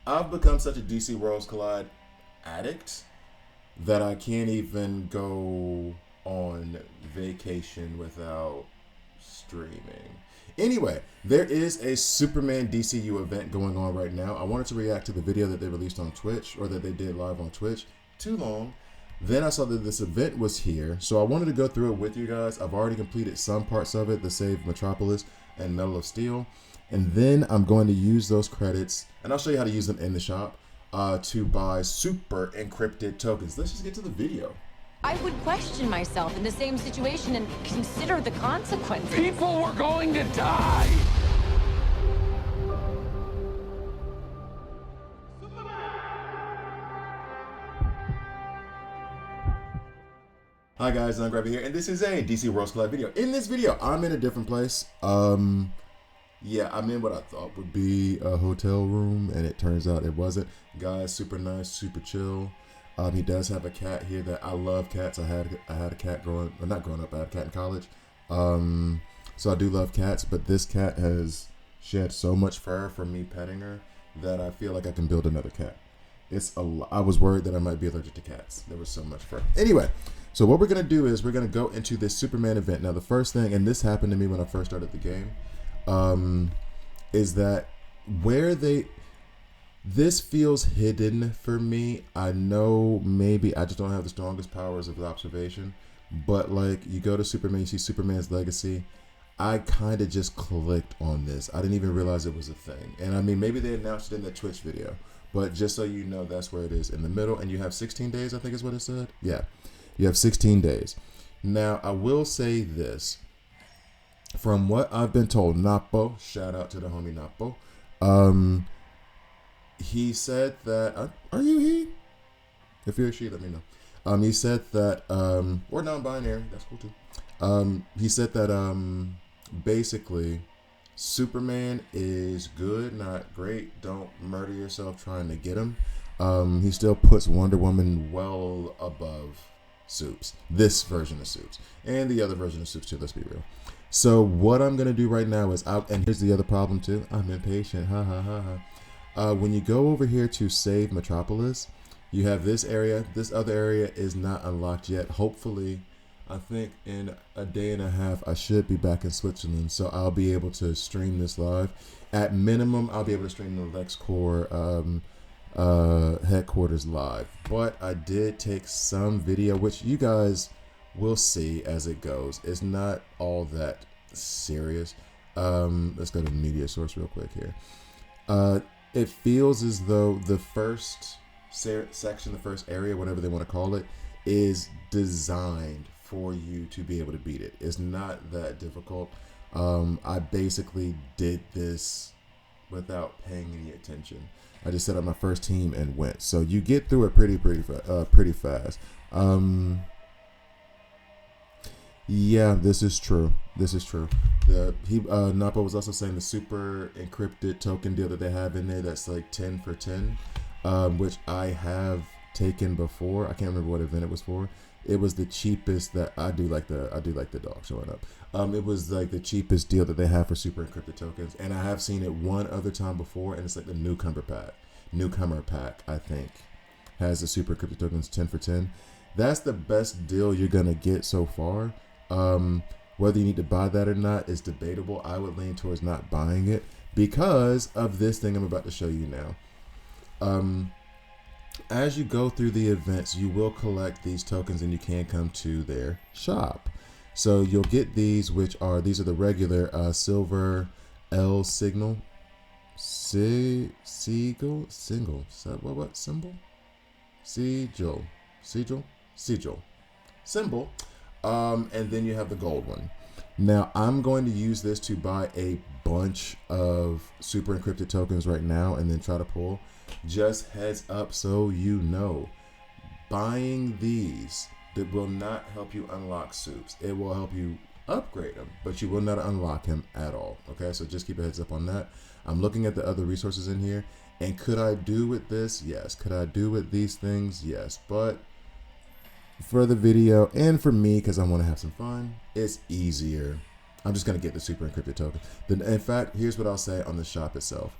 I've become such a DC Worlds Collide addict that I can't even go on vacation without streaming. Anyway, there is a Superman DCU event going on right now. I wanted to react to the video that they released on Twitch, or that they did live on Twitch. Too long. Then I saw that this event was here, so I wanted to go through it with you guys. I've already completed some parts of it, the save Metropolis and Metal of Steel. And then I'm going to use those credits, and I'll show you how to use them in the shop, to buy super encrypted tokens. Let's just get to the video. I would question myself in the same situation and consider the consequences. People were going to die! Hi guys, I'm Grabby here, and this is a DC Worlds Collide video. In this video, I'm in a different place. Yeah, I'm in what I thought would be a hotel room, and it turns out it wasn't. Guys, super nice, super chill. He does have a cat here that I love cats. I had a cat not growing up. I had a cat in college. So I do love cats, but this cat has shed so much fur from me petting her that I feel like I can build another cat. I was worried that I might be allergic to cats. There was so much fur. Anyway, so what we're gonna do is we're gonna go into this Superman event. Now the first thing, and this happened to me when I first started the game, is that this feels hidden for me. I know maybe I just don't have the strongest powers of observation, but like you go to Superman, you see Superman's legacy. I kind of just clicked on this. I didn't even realize it was a thing. And I mean, maybe they announced it in the Twitch video, but just so you know, that's where it is in the middle. And you have 16 days, I think is what it said. Yeah, you have 16 days. Now, I will say this. From what I've been told, Napo, shout out to the homie Napo, he said that, are you he? If you're a she, let me know. He said that, or non-binary, that's cool too. He said that basically Superman is good, not great. Don't murder yourself trying to get him. He still puts Wonder Woman well above Supes, this version of Supes, and the other version of Supes too, let's be real. So what I'm going to do right now is, and here's the other problem too, I'm impatient, ha ha ha ha. When you go over here to save Metropolis, you have this area. This other area is not unlocked yet. Hopefully, I think in a day and a half, I should be back in Switzerland, so I'll be able to stream this live. At minimum, I'll be able to stream the LexCorp headquarters live. But I did take some video, which you guys will see as it goes. It's not all that serious. Let's go to media source real quick here. It feels as though the first section, the first area, whatever they want to call it, is designed for you to be able to beat it. It's not that difficult. I basically did this without paying any attention. I just set up my first team and went. So you get through it pretty fast. Yeah, this is true. This is true. Napo was also saying the super encrypted token deal that they have in there, that's like 10 for 10, which I have taken before. I can't remember what event it was for. It was the cheapest that I do like the dog showing up. It was like the cheapest deal that they have for super encrypted tokens, and I have seen it one other time before, and it's like the newcomer pack, I think, has the super encrypted tokens 10 for 10. That's the best deal you're gonna get so far. Whether you need to buy that or not is debatable. I would lean towards not buying it because of this thing I'm about to show you now. As you go through the events, you will collect these tokens and you can come to their shop. So you'll get these, these are the regular silver L signal, sigil, what symbol? Sigil symbol. And then you have the gold one. Now I'm going to use this to buy a bunch of super encrypted tokens right now and then try to pull. Just heads up so you know, buying these, that will not help you unlock Supes. It will help you upgrade him, but you will not unlock him at all. Okay, so just keep a heads up on that. I'm looking at the other resources in here, and could I do with this? Yes. Could I do with these things? Yes. But for the video and for me, because I want to have some fun, it's easier. I'm just going to get the super encrypted token. In fact, here's what I'll say on the shop itself.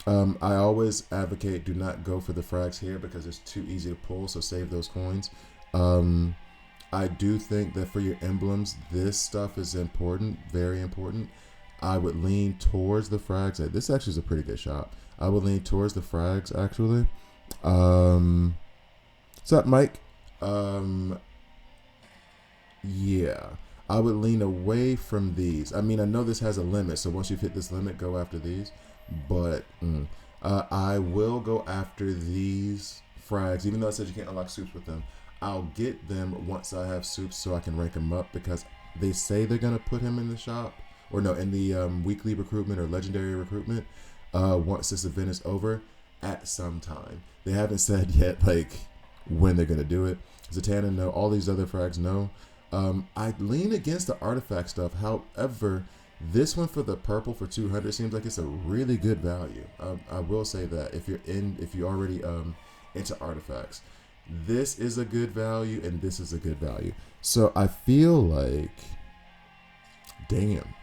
I always advocate do not go for the frags here because it's too easy to pull, so save those coins. I do think that for your emblems, this stuff is important, very important. I would lean towards the frags. This actually is a pretty good shop. I would lean towards the frags, actually. What's up, Mike? Yeah. I would lean away from these. I mean, I know this has a limit, so once you've hit this limit, go after these. But I will go after these frags, even though I said you can't unlock soups with them. I'll get them once I have soups so I can rank them up, because they say they're going to put him in the shop, or no, in the weekly recruitment or legendary recruitment once this event is over at some time. They haven't said yet, like, when they're going to do it. Zatanna, no. All these other frags, no. I lean against the artifact stuff. However, this one for the purple for 200 seems like it's a really good value. I will say that if you're already into artifacts, this is a good value and this is a good value. So I feel like, damn,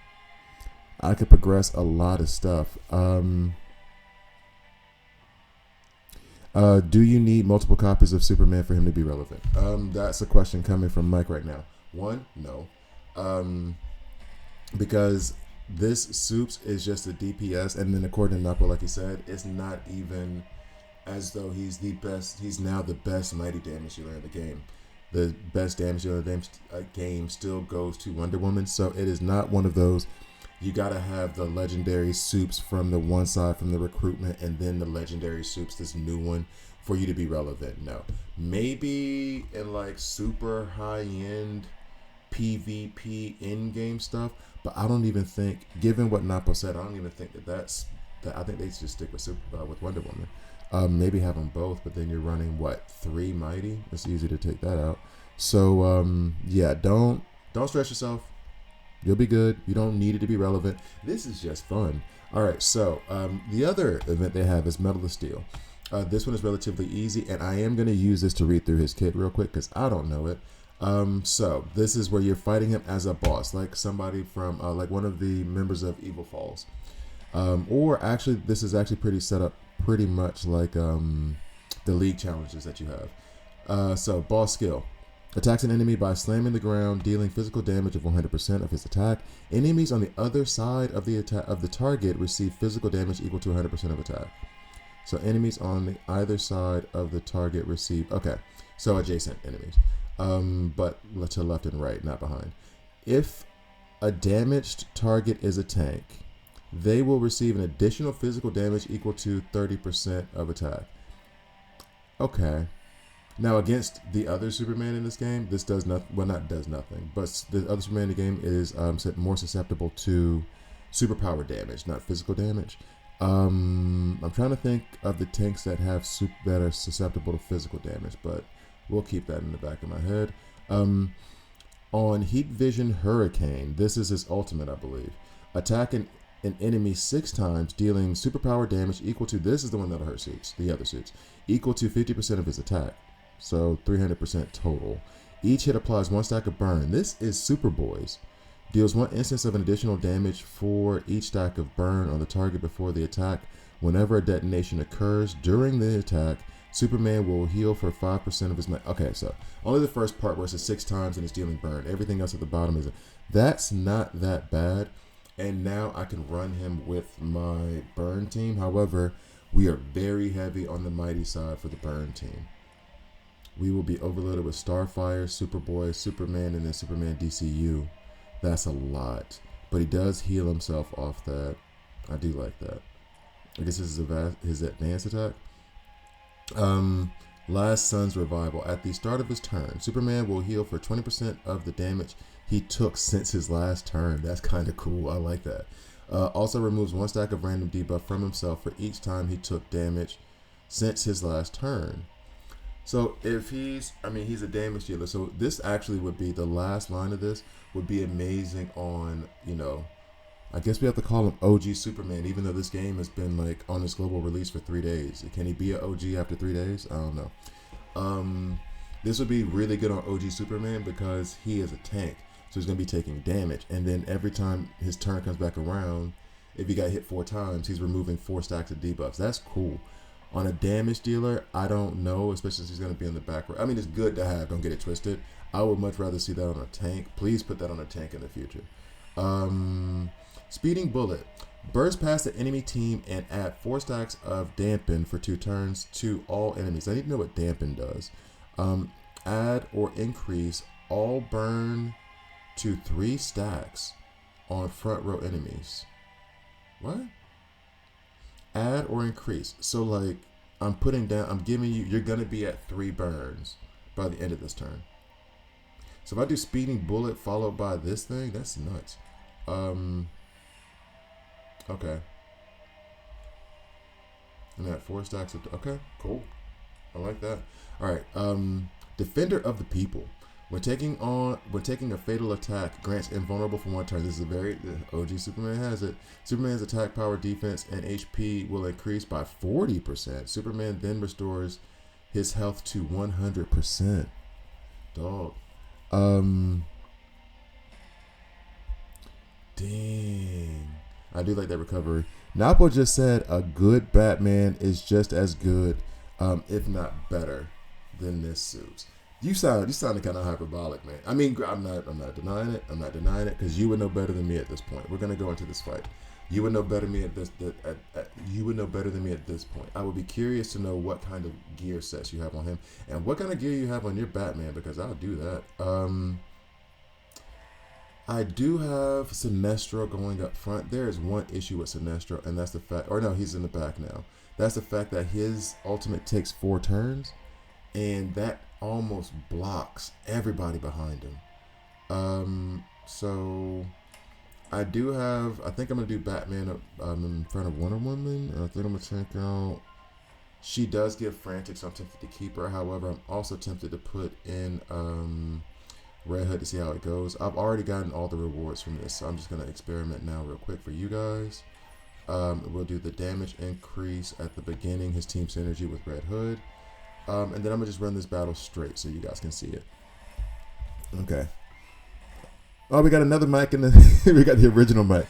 I could progress a lot of stuff. Do you need multiple copies of Superman for him to be relevant? That's a question coming from Mike right now. One, no. Because this Supes is just a DPS, and then according to Napo, like he said, it's not even as though he's the best. He's now the best mighty damage dealer in the game. The best damage dealer in the game still goes to Wonder Woman, so it is not one of those. You gotta have the legendary Supes from the one side from the recruitment, and then the legendary Supes, this new one, for you to be relevant. No, maybe in like super high end PvP in-game stuff, but I don't even think, given what Napo said, I don't even think that. I think they should stick with Wonder Woman. Maybe have them both, but then you're running what, 3 mighty? It's easy to take that out. So yeah, don't stress yourself. You'll be good. You don't need it to be relevant. This is just fun. All right, so the other event they have is Metal of Steel. This one is relatively easy, and I am going to use this to read through his kit real quick because I don't know it. So this is where you're fighting him as a boss, like somebody from like one of the members of Evil Falls, or actually this is actually pretty set up pretty much like the league challenges that you have. So boss skill: attacks an enemy by slamming the ground, dealing physical damage of 100% of his attack. Enemies on the other side of the target receive physical damage equal to 100% of attack. So enemies on the either side of the target receive, okay, so adjacent enemies. But to left and right, not behind. If a damaged target is a tank, they will receive an additional physical damage equal to 30% of attack. Okay. Now against the other Superman in this game, this does nothing. Well, not does nothing, but the other Superman in the game is more susceptible to superpower damage, not physical damage. I'm trying to think of the tanks that have that are susceptible to physical damage, but we'll keep that in the back of my head. On Heat Vision Hurricane, this is his ultimate, I believe. Attacking an enemy 6 times, dealing superpower damage equal to, this is the one that'll hurt suits, the other suits, equal to 50% of his attack. So 300% total. Each hit applies 1 stack of burn. This is Superboy's. Deals 1 instance of an additional damage for each stack of burn on the target before the attack. Whenever a detonation occurs during the attack, Superman will heal for 5% of his okay, so only the first part where it's 6 times and it's dealing burn. Everything else at the bottom is that's not that bad. And now I can run him with my burn team. However, we are very heavy on the mighty side for the burn team. We will be overloaded with Starfire, Superboy, Superman, and then Superman DCU. That's a lot. But he does heal himself off that. I do like that. I guess this is his advanced attack. Last Sun's Revival. At the start of his turn, Superman will heal for 20% of the damage he took since his last turn. That's kind of cool. I like that. Also removes 1 stack of random debuff from himself for each time he took damage since his last turn. So if he's a damage dealer. So this actually would be the last line of this would be amazing on, I guess we have to call him OG Superman, even though this game has been like on its global release for 3 days. Can he be an OG after 3 days? I don't know. This would be really good on OG Superman because he is a tank. So he's going to be taking damage. And then every time his turn comes back around, if he got hit 4 times, he's removing 4 stacks of debuffs. That's cool. On a damage dealer, I don't know, especially since he's going to be in the back row. I mean, it's good to have, don't get it twisted. I would much rather see that on a tank. Please put that on a tank in the future. Speeding Bullet. Burst past the enemy team and add 4 stacks of dampen for 2 turns to all enemies. I need to know what dampen does. Add or increase all burn to 3 stacks on front row enemies. What? Add or increase. So like I'm giving you, you're going to be at 3 burns by the end of this turn. So if I do Speeding Bullet followed by this thing, that's nuts. Okay. And that 4 stacks of, okay, cool. I like that. All right. Defender of the People. When taking a fatal attack, grants invulnerable for 1 turn. This is a very OG Superman has it. Superman's attack power, defense, and HP will increase by 40%. Superman then restores his health to 100%. Dog. Dang. I do like that recovery. Napo just said a good Batman is just as good, if not better, than this suit. You sounded kind of hyperbolic, man. I mean, I'm not denying it. I'm not denying it because you would know better than me at this point. We're gonna go into this fight. You would know better than me at this. You would know better than me at this point. I would be curious to know what kind of gear sets you have on him and what kind of gear you have on your Batman because I'll do that. I do have Sinestro going up front. There is one issue with Sinestro, and that's the fact. Or no, he's in the back now. That's the fact that his ultimate takes 4 turns, and that almost blocks everybody behind him. So I do have, I think I'm gonna do Batman in front of Wonder Woman. I think I'm gonna check out, she does give frantic, so I'm tempted to keep her. However, I'm also tempted to put in Red Hood to see how it goes. I've already gotten all the rewards from this, so I'm just gonna experiment now real quick for you guys. We'll do the damage increase at the beginning, his team synergy with Red Hood. And then I'm gonna just run this battle straight so you guys can see it. Okay. Oh, we got another mic in the we got the original mic.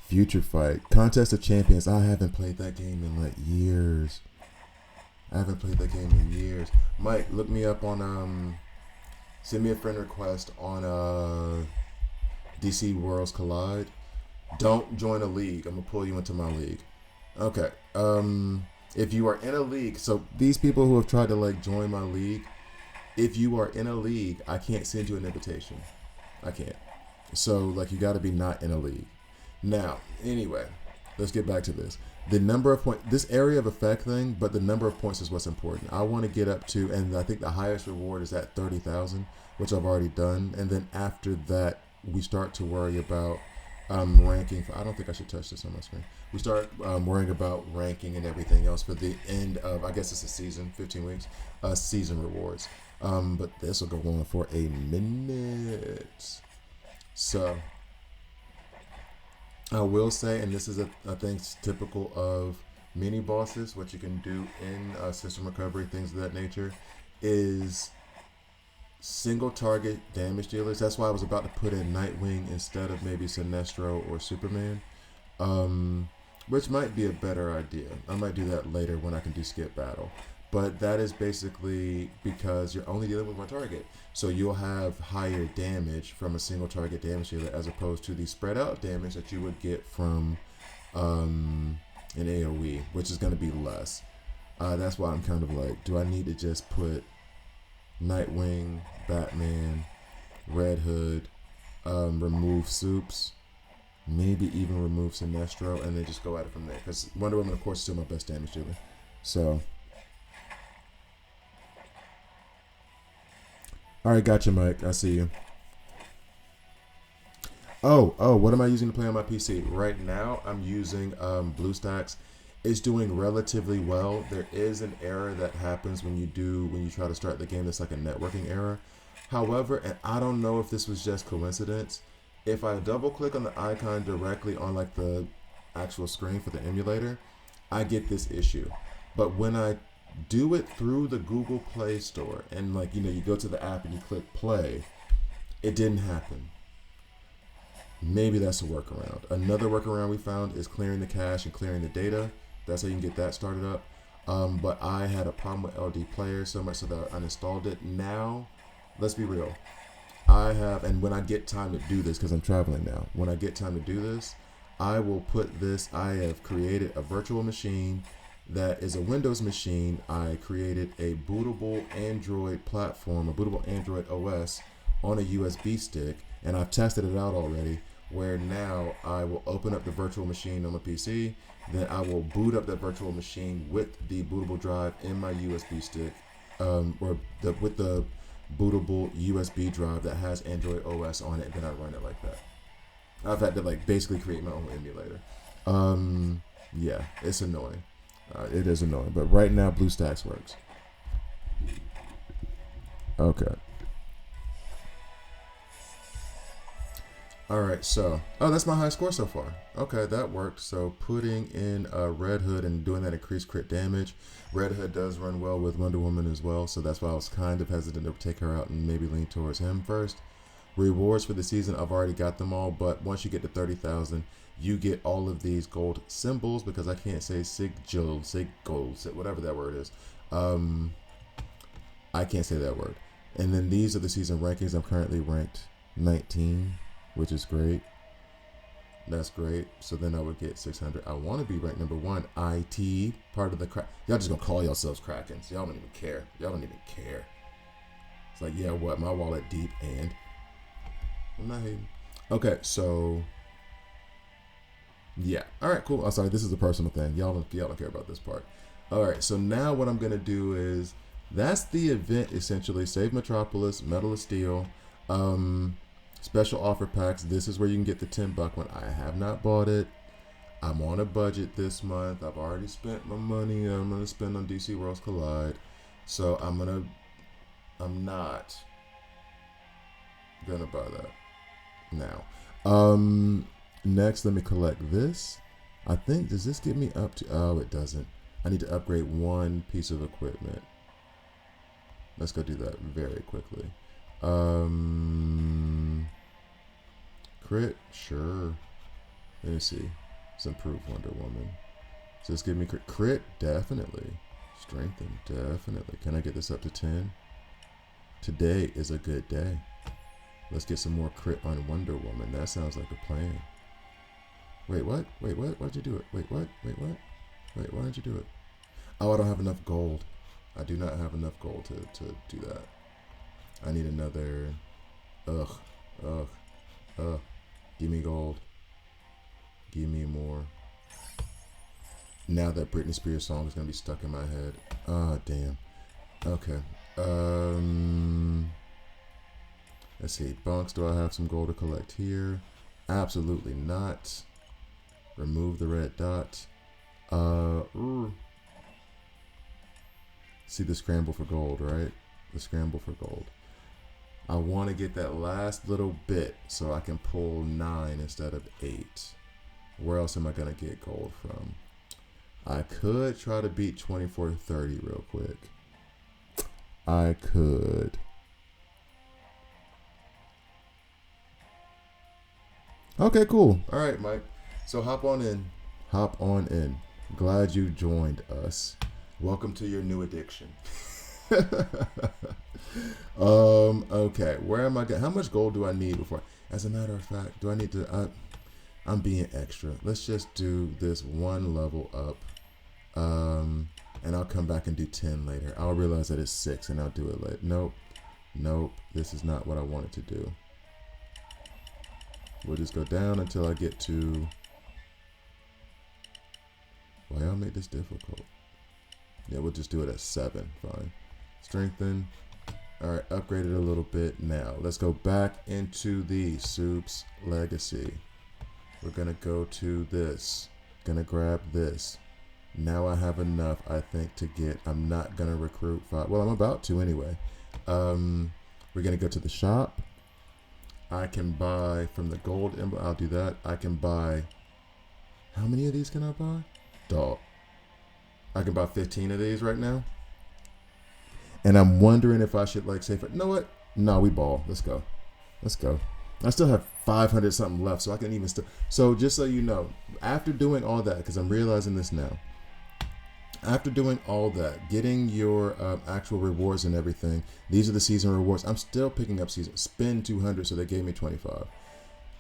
Future Fight. Contest of Champions. I haven't played that game in like years. Mike, look me up on send me a friend request on DC Worlds Collide. Don't join a league. I'm gonna pull you into my league. Okay. If you are in a league, so these people who have tried to like join my league, if you are in a league, I can't send you an invitation. I can't. So like you got to be not in a league. Now, anyway, let's get back to this. The number of points, this area of effect thing, but the number of points is what's important. I want to get up to, and I think the highest reward is at 30,000, which I've already done. And then after that, we start to worry about ranking. I don't think I should touch this on my screen. We start worrying about ranking and everything else for the end of, I guess it's a season, 15 weeks, season rewards. But this will go on for a minute. So I will say, and this is I think typical of mini bosses, what you can do in system recovery, things of that nature, is single target damage dealers. That's why I was about to put in Nightwing instead of maybe Sinestro or Superman, which might be a better idea. I might do that later when I can do skip battle. But that is basically because you're only dealing with one target. So you'll have higher damage from a single target damage dealer as opposed to the spread out damage that you would get from an AoE, which is going to be less. That's why I'm kind of like, do I need to just put Nightwing, Batman, Red Hood, remove Supes, maybe even remove Sinestro, and then just go at it from there? Because Wonder Woman, of course, is still my best damage dealer. So... all right, gotcha, Mike. I see you. Oh, what am I using to play on my PC? Right now, I'm using BlueStacks. It's doing relatively well. There is an error that happens when you try to start the game. It's like a networking error. However, and I don't know if this was just coincidence, if I double click on the icon directly on like the actual screen for the emulator, I get this issue. But when I do it through the Google Play Store and like, you go to the app and you click play, it didn't happen. maybe that's a workaround. Another workaround we found is clearing the cache and clearing the data. That's how you can get that started up. But I had a problem with LD Player so much so that I uninstalled it. Now, let's be real. I have, and when I get time to do this, because I'm traveling now, when I get time to do this, I will put this, I have created a virtual machine that is a Windows machine. I created a bootable Android platform, a bootable Android OS on a USB stick, and I've tested it out already, where now I will open up the virtual machine on my PC, then I will boot up that virtual machine with the bootable drive in my USB stick, with the bootable USB drive that has Android OS on it, and then I run it like that. I've had to like basically create my own emulator. Yeah, it's annoying. It is annoying, but right now BlueStacks works. Okay. All right, so that's my high score so far. Okay, that worked. So putting in Red Hood and doing that increased crit damage. Red Hood does run well with Wonder Woman as well, so that's why I was kind of hesitant to take her out and maybe lean towards him first. Rewards for the season, I've already got them all, but once you get to 30,000, you get all of these gold symbols, because I can't say sigil, whatever that word is. I can't say that word. And then these are the season rankings. I'm currently ranked 19, which is great. That's great. So then I would get 600. I want to be ranked number 1. IT, part of the crack. Y'all just gonna call yourselves Krakens. Y'all don't even care. Y'all don't even care. It's like, yeah, what? My wallet deep and I'm not hating. Okay, so yeah. All right, cool. I'm sorry, this is a personal thing. Y'all don't care about this part. All right, so now what I'm gonna do is, that's the event essentially. Save Metropolis, Metal of Steel, special offer packs. This is where you can get the $10 one. I have not bought it. I'm on a budget this month. I've already spent my money. I'm gonna spend on DC Worlds Collide, so I'm not gonna buy that now. Next, let me collect this. I think, does this get me up to, oh, it doesn't. I need to upgrade one piece of equipment. Let's go do that very quickly. Crit, sure. Let me see. Let's improve Wonder Woman. So this give me crit, definitely. Strengthen, definitely. Can I get this up to 10? Today is a good day. Let's get some more crit on Wonder Woman. That sounds like a plan. Wait, what? Wait, what? Why'd you do it? Wait, what? Wait, what? Wait, why did you do it? Oh, I don't have enough gold. I do not have enough gold to do that. I need another. Give me gold. Give me more. Now that Britney Spears song is gonna be stuck in my head. Ah, damn. Okay. Let's see. Bunks, do I have some gold to collect here? Absolutely not. Remove the red dot. See the scramble for gold, right? The scramble for gold. I want to get that last little bit so I can pull 9 instead of 8. Where else am I going to get gold from? I could try to beat 2430 real quick. I could. Okay, cool. All right, Mike. So hop on in. Hop on in. Glad you joined us. Welcome to your new addiction. Okay, where am I going? How much gold do I need before? As a matter of fact, do I need to? I'm being extra. Let's just do this one level up, and I'll come back and do 10 later. I'll realize that it's 6, and I'll do it later. Nope. This is not what I wanted to do. We'll just go down until I get to. Why y'all make this difficult? Yeah, we'll just do it at 7. Fine. Strengthen. All right, upgrade it a little bit. Now let's go back into the Soup's Legacy. We're gonna go to this. Gonna grab this. Now I have enough, I think, to get. I'm not gonna recruit 5. Well, I'm about to anyway. We're gonna go to the shop. I can buy from the gold emblem. I'll do that. I can buy. How many of these can I buy? Dog. I can buy 15 of these right now. And I'm wondering if I should like say, you know what? No, we ball. Let's go. Let's go. I still have 500 something left, so I can even still. So just so you know, after doing all that, because I'm realizing this now, after doing all that, getting your actual rewards and everything, these are the season rewards. I'm still picking up season. Spend 200, so they gave me 25.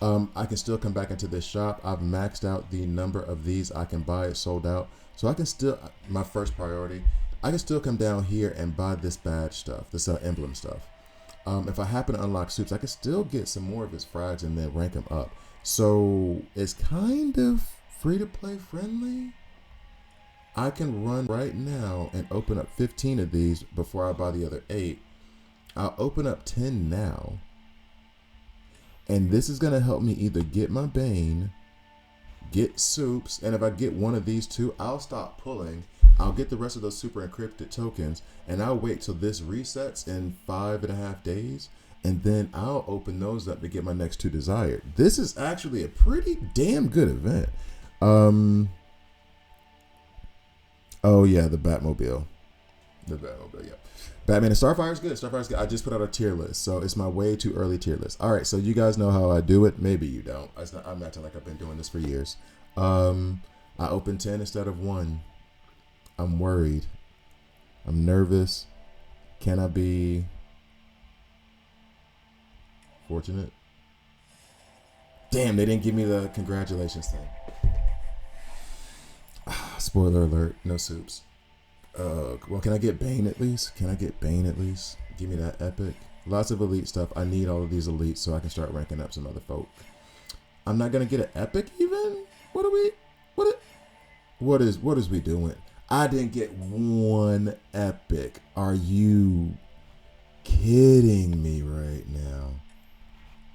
I can still come back into this shop. I've maxed out the number of these I can buy. It's sold out. So I can still, my first priority, I can still come down here and buy this badge stuff, this emblem stuff. If I happen to unlock soups, I can still get some more of his frags and then rank them up. So it's kind of free to play friendly. I can run right now and open up 15 of these before I buy the other 8. I'll open up 10 now. And this is going to help me either get my Bane, get soups, and if I get one of these two, I'll stop pulling. I'll get the rest of those super encrypted tokens, and I'll wait till this resets in 5.5 days, and then I'll open those up to get my next 2 desired. This is actually a pretty damn good event. Oh yeah, the Batmobile. Yeah. Batman and Starfire is good. Starfire's good. I just put out a tier list, so it's my way too early tier list. All right, so you guys know how I do it. Maybe you don't. I'm acting like I've been doing this for years. I opened 10 instead of 1. I'm worried. I'm nervous. Can I be fortunate? Damn, they didn't give me the congratulations thing. Spoiler alert, no soups. Well, can I get Bane at least? Give me that epic. Lots of elite stuff. I need all of these elites so I can start ranking up some other folk. I'm not gonna get an epic even? What is we doing? I didn't get 1 epic. Are you kidding me right now?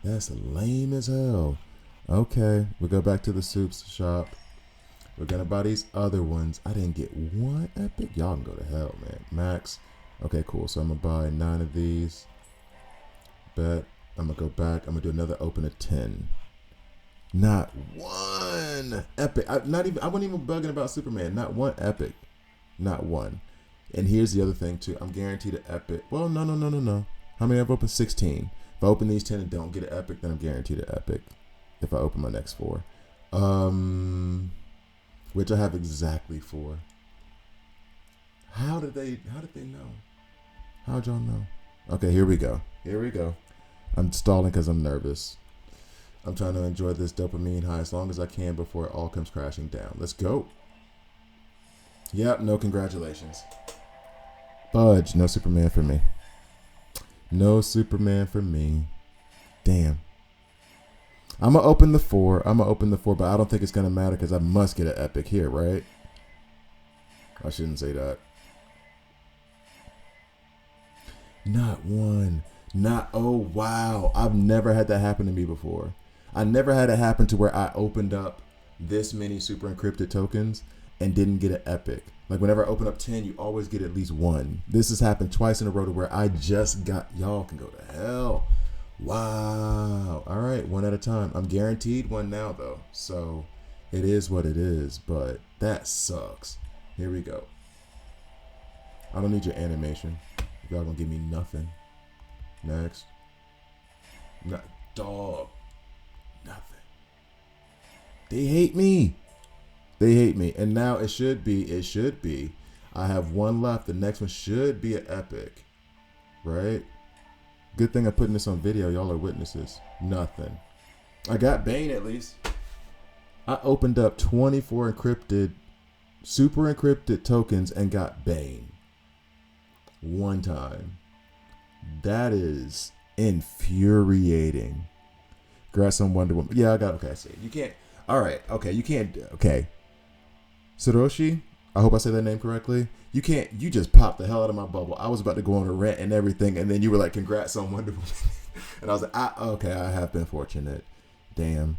That's lame as hell. Okay, we'll go back to the soups shop. We're gonna buy these other ones. I didn't get 1 epic. Y'all can go to hell, man. Max. Okay, cool. So I'm gonna buy 9 of these. Bet. I'm gonna go back. I'm gonna do another open of 10. Not 1 epic. I wasn't even bugging about Superman. Not 1 epic. Not 1. And here's the other thing too. I'm guaranteed an epic. Well, no. How many I've opened? 16. If I open these 10 and don't get an epic, then I'm guaranteed an epic. If I open my next 4. Which I have exactly 4. How did they know? How'd y'all know? Okay, here we go. I'm stalling because I'm nervous. I'm trying to enjoy this dopamine high as long as I can before it all comes crashing down. Let's go. Yep, no congratulations. Fudge, no Superman for me. Damn. I'm going to open the 4, but I don't think it's going to matter because I must get an epic here, right? I shouldn't say that. Not 1. Oh, wow. I've never had that happen to me before. I never had it happen to where I opened up this many super encrypted tokens and didn't get an epic. Like whenever I open up 10, you always get at least 1. This has happened twice in a row to where I just got, y'all can go to hell. Wow. All right, 1 at a time. I'm guaranteed 1 now though. So it is what it is, but that sucks. Here we go. I don't need your animation. Y'all gonna give me nothing. Next. Not dog. Nothing. They hate me. And now it should be. I have 1 left. The next one should be an epic. Right? Good thing I'm putting this on video. Y'all are witnesses. Nothing. I got Bane at least. I opened up 24 super encrypted tokens and got Bane. 1 time. That is infuriating. Congrats on Wonder Woman. Yeah, I got, okay, I see it. You can't, all right, okay, you can't, okay. Satoshi, I hope I said that name correctly. You just popped the hell out of my bubble. I was about to go on a rant and everything, and then you were like, congrats on Wonder Woman. And I was like, okay, I have been fortunate. Damn.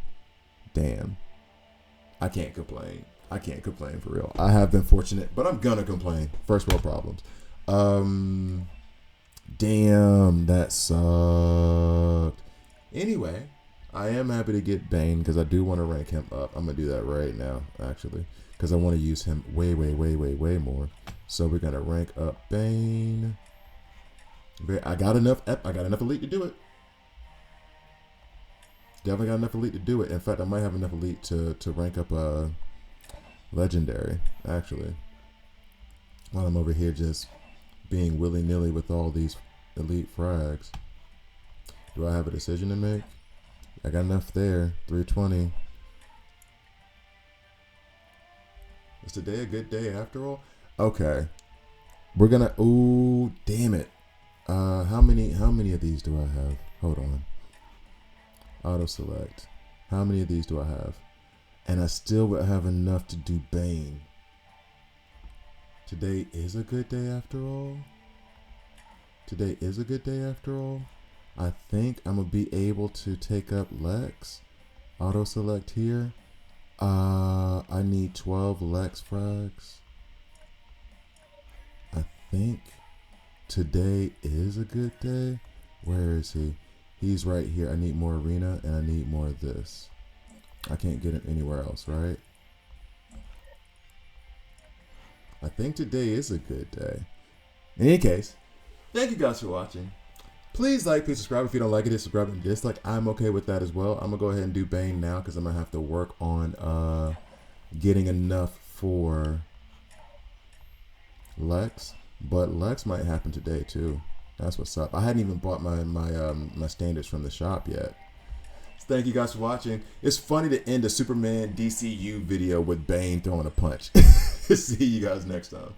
I can't complain for real. I have been fortunate, but I'm gonna complain. First world problems. Damn, that sucked. Anyway, I am happy to get Bane because I do want to rank him up. I'm gonna do that right now, actually, because I want to use him way more. So we're gonna rank up Bane. I got enough elite to do it. Definitely got enough elite to do it. In fact, I might have enough elite to rank up a legendary, actually. While I'm over here just being willy-nilly with all these elite frags. Do I have a decision to make? I got enough there. 320. Is today a good day after all? Okay. We're gonna. Ooh, damn it. How many of these do I have? Hold on. Auto select. How many of these do I have? And I still would have enough to do Bane. Today is a good day after all. Today is a good day after all. I think I'm gonna be able to take up Lex. Auto select here. I need 12 Lex frags. I think today is a good day. Where is he? He's right here. I need more arena and I need more of this. I can't get him anywhere else, right? I think today is a good day. In any case, thank you guys for watching. Please like, please subscribe. If you don't like it, hit subscribe and dislike. I'm okay with that as well. I'm gonna go ahead and do Bane now because I'm gonna have to work on getting enough for Lex. But Lex might happen today too. That's what's up. I hadn't even bought my standards from the shop yet. So thank you guys for watching. It's funny to end a Superman DCU video with Bane throwing a punch. See you guys next time.